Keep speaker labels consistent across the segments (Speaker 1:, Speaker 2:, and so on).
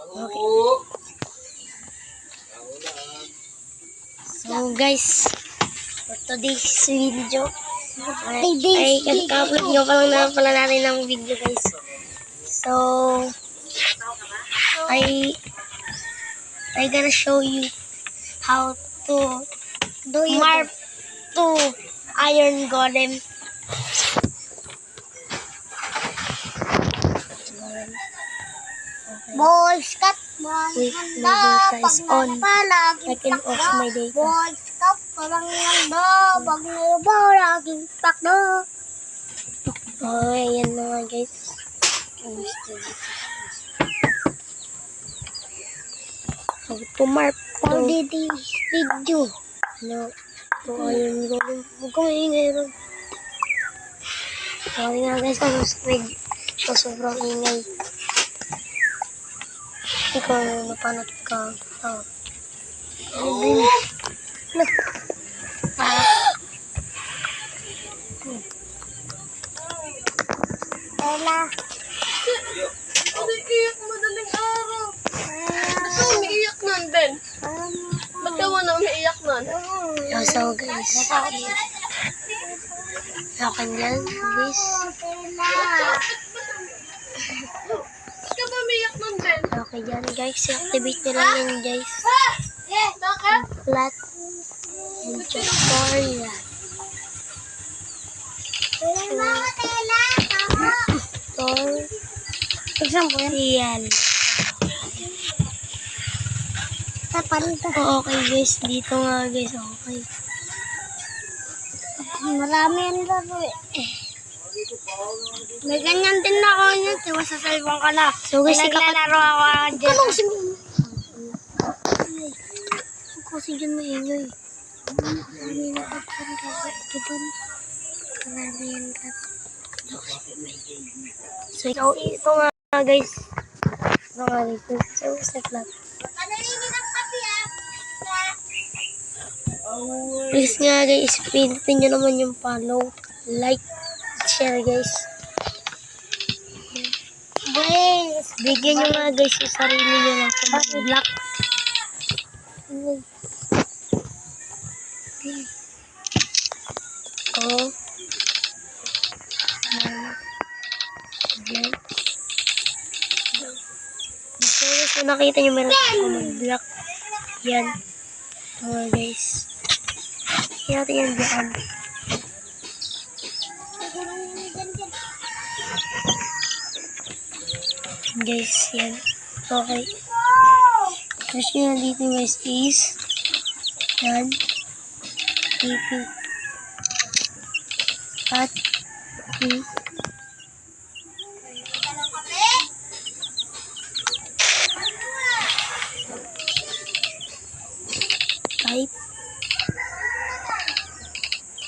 Speaker 1: So guys, for today's video, ay kaka-upload nga pa lang na pala natin ng video guys. So, I gonna show you how to morph to iron golem.
Speaker 2: Boys cut,
Speaker 1: Wait, my data is on. I can off my data.
Speaker 2: Boys cut, parang ganda. Pag nilabo, laging takdo.
Speaker 1: Okay, yan na nga guys. How to morph
Speaker 2: For
Speaker 1: to
Speaker 2: this video.
Speaker 1: to iron golem. Huwag ka maingay ron. Sorry nga guys, so sobrang ingay. Ikaw, napanood ka.
Speaker 2: Ella.
Speaker 3: Ano iiyak madaling araw? Ba't ka umiiyak nun, Ben? Ba't ka mo na umiiyak nun?
Speaker 1: So guys, akin yan guys.
Speaker 3: Ba't ka ba umiiyak nun, Ben?
Speaker 1: Okay yan guys, i-activate nyo lang yan guys.
Speaker 3: Bakit?
Speaker 1: Flat and tutorial. Tutorial. Okay guys, dito nga guys, okay.
Speaker 2: Marami yan laro eh. May ganyan din ako yun. Tiwa sa cellphone ka na.
Speaker 1: So guys,
Speaker 2: Naglalaro ako dyan.
Speaker 1: Tulong si Mama. Kasi dyan maingay. Marami na So ito nga guys. Ito nga guys. So set lang. Please nga guys, pindutin nyo naman yung follow, like, share guys.
Speaker 2: Boys.
Speaker 1: Bigyan nyo nga guys yung sarili nyo ng black. Go. So guys, kung nakita nyo meron ako mag-block. Yan. Ito guys. Kaya natin yung dyan. Guys, yan. Okay. Tapos yun dito guys is yan. TP. At P. Type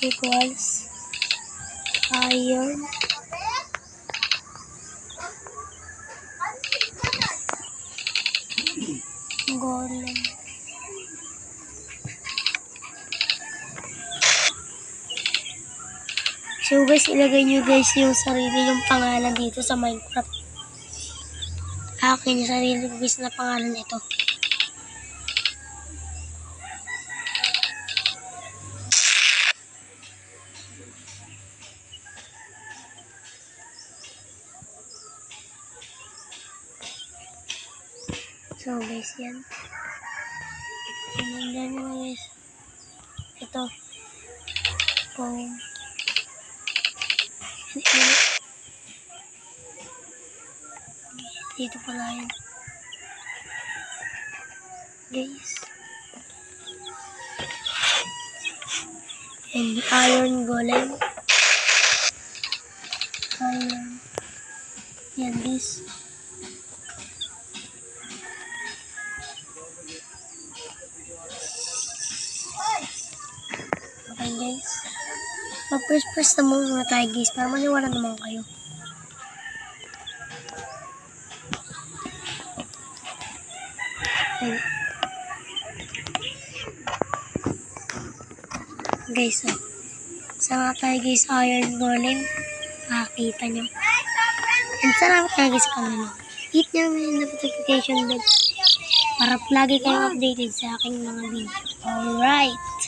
Speaker 1: equals iron golem. So guys, ilagay nyo guys yung sarili yung pangalan dito sa Minecraft. Akin yung sarili ko guys na pangalan ito. So guys, yan. Sinundan nyo guys. Ito. Boom. Dito pala yan. Guys. And iron golem. Iron. Yan guys. Okay guys. Mag-press na muna tayo guys para maniwala naman kayo. Okay. Guys, sa tayo guys, iron golem. Makakita nyo. And salamat nga guys kami. hit nyo naman yung notification bell para lagi kayong updated sa aking mga video. Alright.